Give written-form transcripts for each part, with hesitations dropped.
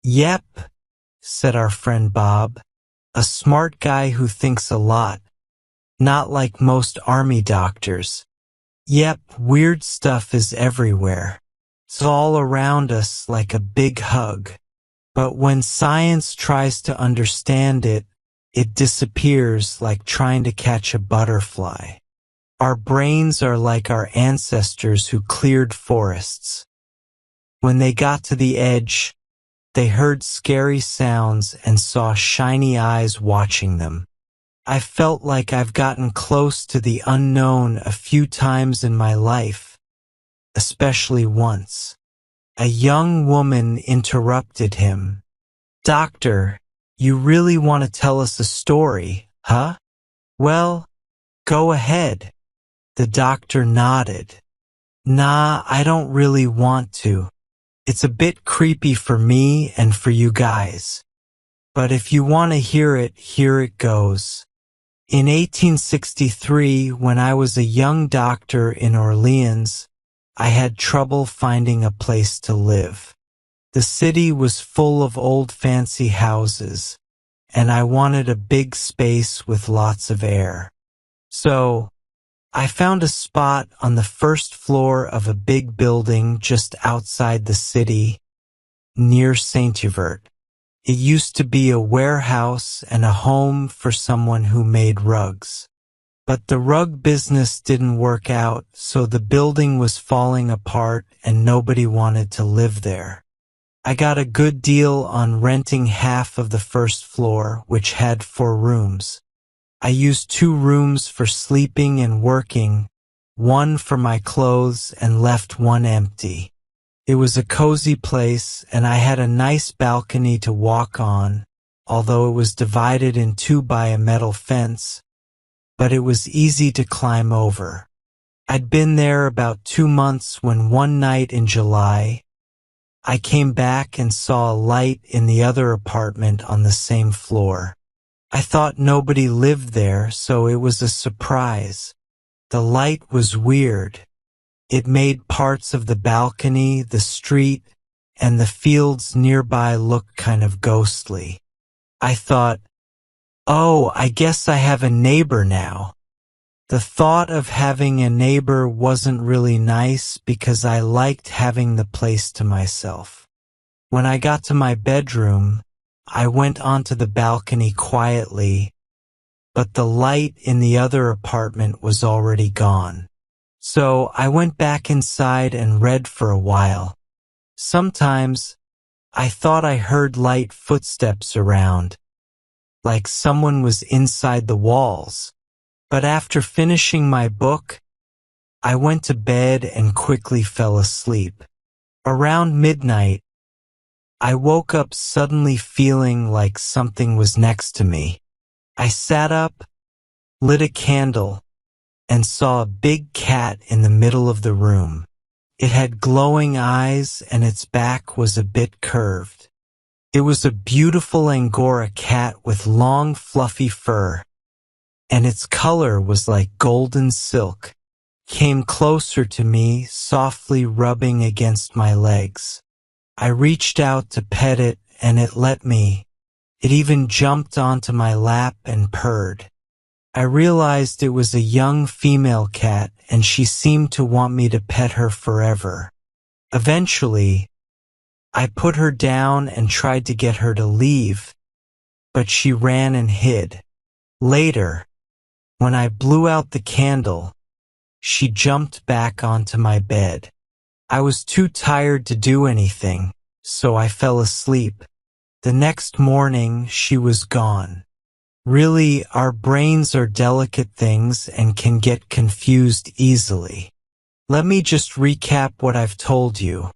Yep, said our friend Bob, a smart guy who thinks a lot, not like most army doctors. Yep, weird stuff is everywhere. It's all around us like a big hug. But when science tries to understand it, it disappears like trying to catch a butterfly. Our brains are like our ancestors who cleared forests. When they got to the edge, they heard scary sounds and saw shiny eyes watching them. I felt like I've gotten close to the unknown a few times in my life, especially once. A young woman interrupted him. Doctor, you really want to tell us a story, huh? Well, go ahead. The doctor nodded. Nah, I don't really want to. It's a bit creepy for me and for you guys. But if you want to hear it, here it goes. In 1863, when I was a young doctor in Orleans, I had trouble finding a place to live. The city was full of old fancy houses, and I wanted a big space with lots of air. So, I found a spot on the first floor of a big building just outside the city, near Saint-Hubert. It used to be a warehouse and a home for someone who made rugs. But the rug business didn't work out, so the building was falling apart and nobody wanted to live there. I got a good deal on renting half of the first floor, which had 4 rooms. I used 2 rooms for sleeping and working, 1 for my clothes, and left 1 empty. It was a cozy place, and I had a nice balcony to walk on, although it was divided in 2 by a metal fence, but it was easy to climb over. I'd been there about 2 months when one night in July, I came back and saw a light in the other apartment on the same floor. I thought nobody lived there, so it was a surprise. The light was weird. It made parts of the balcony, the street, and the fields nearby look kind of ghostly. I thought, oh, I guess I have a neighbor now. The thought of having a neighbor wasn't really nice because I liked having the place to myself. When I got to my bedroom, I went onto the balcony quietly, but the light in the other apartment was already gone. So I went back inside and read for a while. Sometimes I thought I heard light footsteps around, like someone was inside the walls. But after finishing my book, I went to bed and quickly fell asleep. Around midnight, I woke up suddenly feeling like something was next to me. I sat up, lit a candle, and saw a big cat in the middle of the room. It had glowing eyes and its back was a bit curved. It was a beautiful Angora cat with long fluffy fur, and its color was like golden silk. Came closer to me, softly rubbing against my legs. I reached out to pet it and it let me. It even jumped onto my lap and purred. I realized it was a young female cat and she seemed to want me to pet her forever. Eventually, I put her down and tried to get her to leave, but she ran and hid. Later, when I blew out the candle, she jumped back onto my bed. I was too tired to do anything, so I fell asleep. The next morning, she was gone. Really, our brains are delicate things and can get confused easily. Let me just recap what I've told you.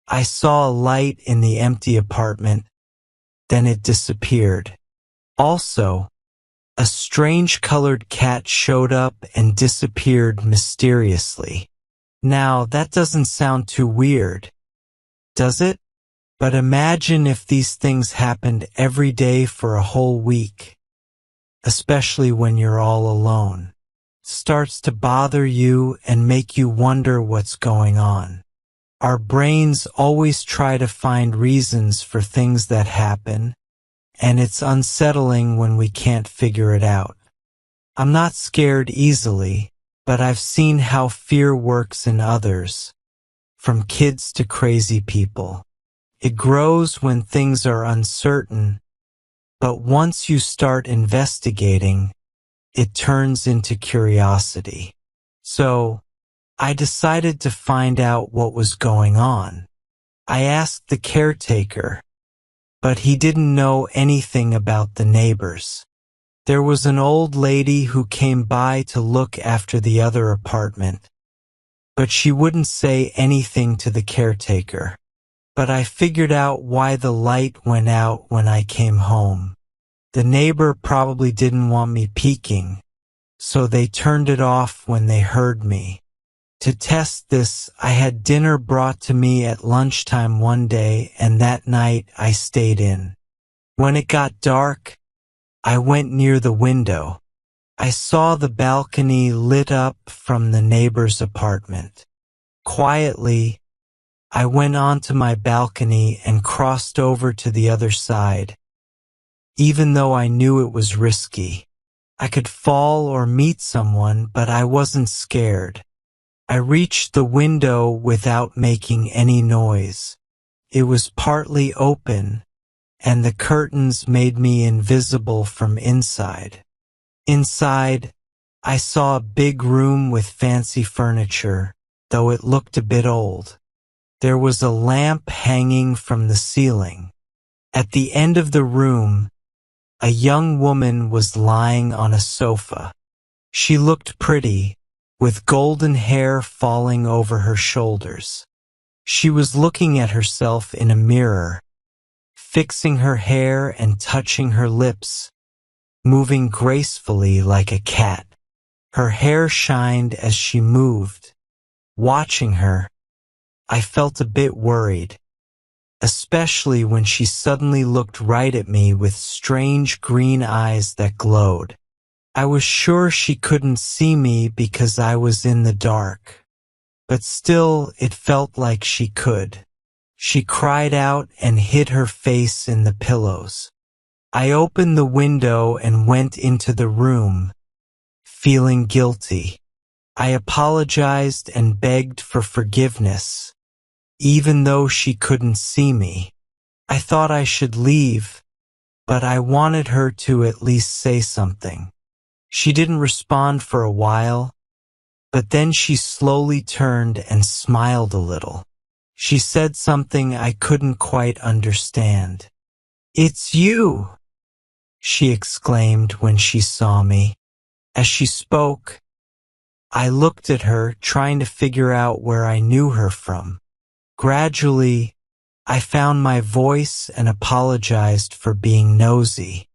I saw a light in the empty apartment, then it disappeared. Also, a strange colored cat showed up and disappeared mysteriously. Now, that doesn't sound too weird, does it? But imagine if these things happened every day for a whole week, especially when you're all alone. Starts to bother you and make you wonder what's going on. Our brains always try to find reasons for things that happen, and it's unsettling when we can't figure it out. I'm not scared easily, but I've seen how fear works in others, from kids to crazy people. It grows when things are uncertain, but once you start investigating, it turns into curiosity. So, I decided to find out what was going on. I asked the caretaker, but he didn't know anything about the neighbors. There was an old lady who came by to look after the other apartment, but she wouldn't say anything to the caretaker. But I figured out why the light went out when I came home. The neighbor probably didn't want me peeking, so they turned it off when they heard me. To test this, I had dinner brought to me at lunchtime one day, and that night I stayed in. When it got dark, I went near the window. I saw the balcony lit up from the neighbor's apartment. Quietly, I went onto my balcony and crossed over to the other side. Even though I knew it was risky, I could fall or meet someone, but I wasn't scared. I reached the window without making any noise. It was partly open, and the curtains made me invisible from inside. Inside, I saw a big room with fancy furniture, though it looked a bit old. There was a lamp hanging from the ceiling. At the end of the room, a young woman was lying on a sofa. She looked pretty, with golden hair falling over her shoulders. She was looking at herself in a mirror, fixing her hair and touching her lips, moving gracefully like a cat. Her hair shined as she moved. Watching her, I felt a bit worried, especially when she suddenly looked right at me with strange green eyes that glowed. I was sure she couldn't see me because I was in the dark, but still it felt like she could. She cried out and hid her face in the pillows. I opened the window and went into the room, feeling guilty. I apologized and begged for forgiveness, even though she couldn't see me. I thought I should leave, but I wanted her to at least say something. She didn't respond for a while, but then she slowly turned and smiled a little. She said something I couldn't quite understand. "It's you!" she exclaimed when she saw me. As she spoke, I looked at her, trying to figure out where I knew her from. Gradually, I found my voice and apologized for being nosy.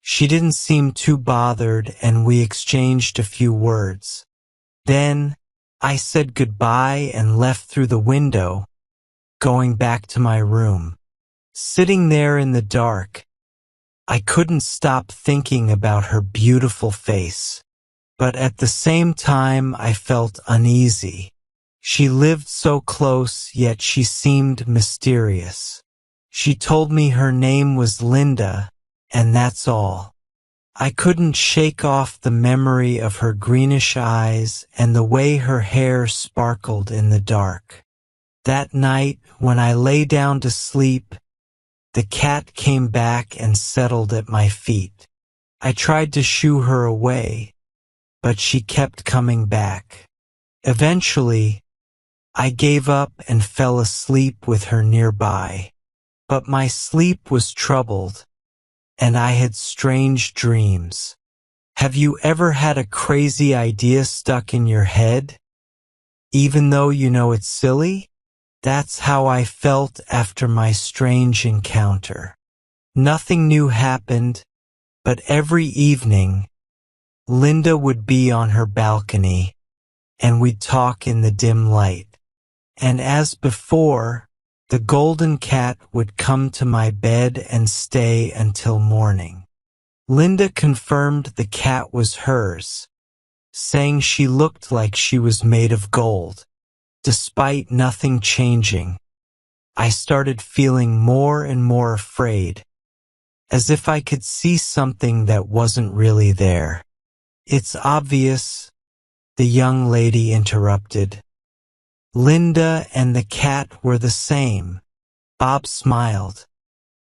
She didn't seem too bothered, and we exchanged a few words. Then, I said goodbye and left through the window, going back to my room. Sitting there in the dark, I couldn't stop thinking about her beautiful face. But at the same time, I felt uneasy. She lived so close, yet she seemed mysterious. She told me her name was Linda, and that's all. I couldn't shake off the memory of her greenish eyes and the way her hair sparkled in the dark. That night, when I lay down to sleep, the cat came back and settled at my feet. I tried to shoo her away, but she kept coming back. Eventually, I gave up and fell asleep with her nearby. But my sleep was troubled, and I had strange dreams. Have you ever had a crazy idea stuck in your head, even though you know it's silly? That's how I felt after my strange encounter. Nothing new happened, but every evening, Linda would be on her balcony, and we'd talk in the dim light. And as before, the golden cat would come to my bed and stay until morning. Linda confirmed the cat was hers, saying she looked like she was made of gold. despite nothing changing, I started feeling more and more afraid, as if I could see something that wasn't really there. "It's obvious," the young lady interrupted. "Linda and the cat were the same." Bob smiled.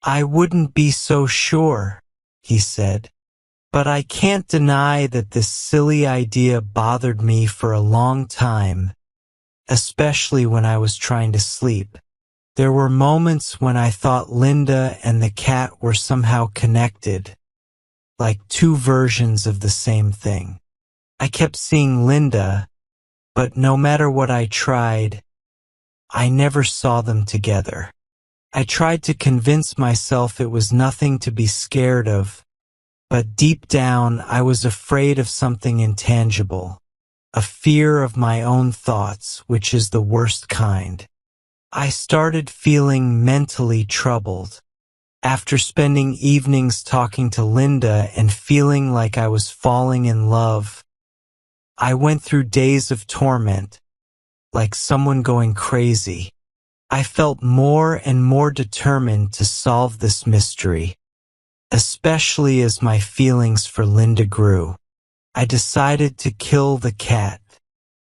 "I wouldn't be so sure," he said. "But I can't deny that this silly idea bothered me for a long time, especially when I was trying to sleep. There were moments when I thought Linda and the cat were somehow connected, like two versions of the same thing. I kept seeing Linda, but no matter what I tried, I never saw them together. I tried to convince myself it was nothing to be scared of, but deep down I was afraid of something intangible, a fear of my own thoughts, which is the worst kind. I started feeling mentally troubled. After spending evenings talking to Linda and feeling like I was falling in love, I went through days of torment, like someone going crazy. I felt more and more determined to solve this mystery, especially as my feelings for Linda grew. I decided to kill the cat.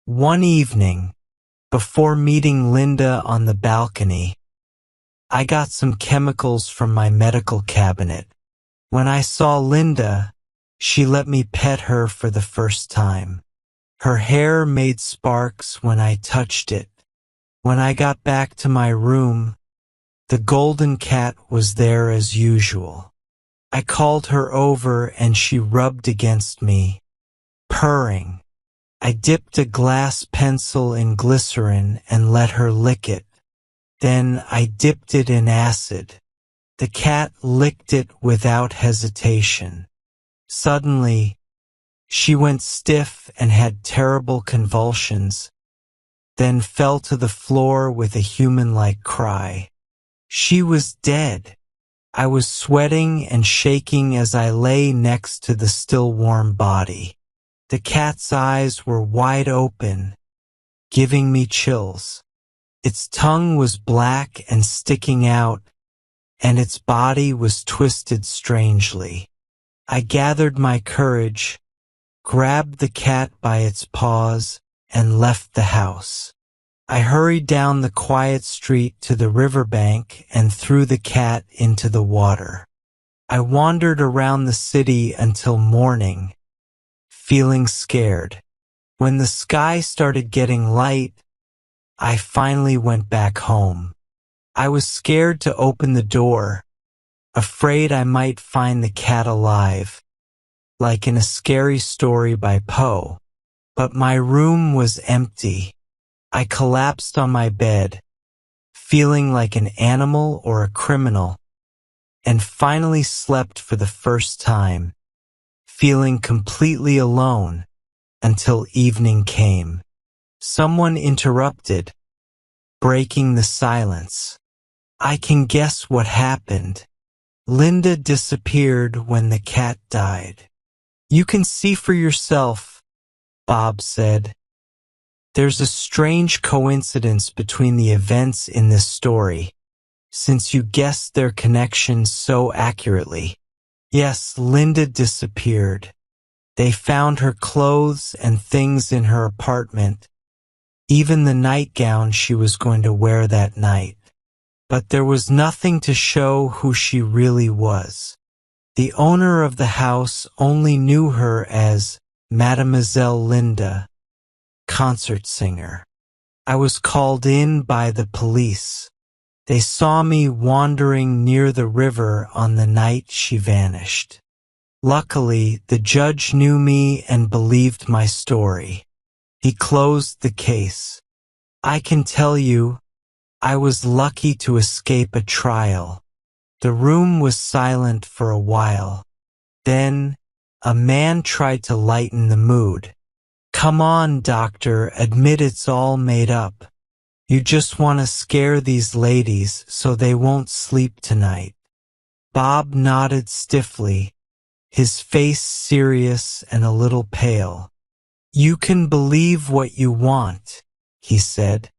One evening, before meeting Linda on the balcony, I got some chemicals from my medical cabinet. When I saw Linda, she let me pet her for the first time. Her hair made sparks when I touched it. When I got back to my room, the golden cat was there as usual. I called her over and she rubbed against me, purring. I dipped a glass pencil in glycerin and let her lick it. Then I dipped it in acid. The cat licked it without hesitation. Suddenly, she went stiff and had terrible convulsions, then fell to the floor with a human-like cry. She was dead. I was sweating and shaking as I lay next to the still warm body. The cat's eyes were wide open, giving me chills. Its tongue was black and sticking out, and its body was twisted strangely. I gathered my courage, grabbed the cat by its paws, and left the house. I hurried down the quiet street to the riverbank and threw the cat into the water. I wandered around the city until morning, feeling scared. When the sky started getting light, I finally went back home. I was scared to open the door, afraid I might find the cat alive, like in a scary story by Poe. But my room was empty. I collapsed on my bed, feeling like an animal or a criminal, and finally slept for the first time, feeling completely alone until evening came. Someone interrupted, breaking the silence. "I can guess what happened. Linda disappeared when the cat died." "You can see for yourself," Bob said. "There's a strange coincidence between the events in this story, since you guessed their connections so accurately. Yes, Linda disappeared. They found her clothes and things in her apartment, even the nightgown she was going to wear that night. But there was nothing to show who she really was. The owner of the house only knew her as Mademoiselle Linda, concert singer. I was called in by the police. They saw me wandering near the river on the night she vanished. Luckily, the judge knew me and believed my story. He closed the case. I can tell you, I was lucky to escape a trial. The room was silent for a while. Then, a man tried to lighten the mood. "Come on, doctor, admit it's all made up. You just want to scare these ladies so they won't sleep tonight." Bob nodded stiffly, his face serious and a little pale. "You can believe what you want," he said.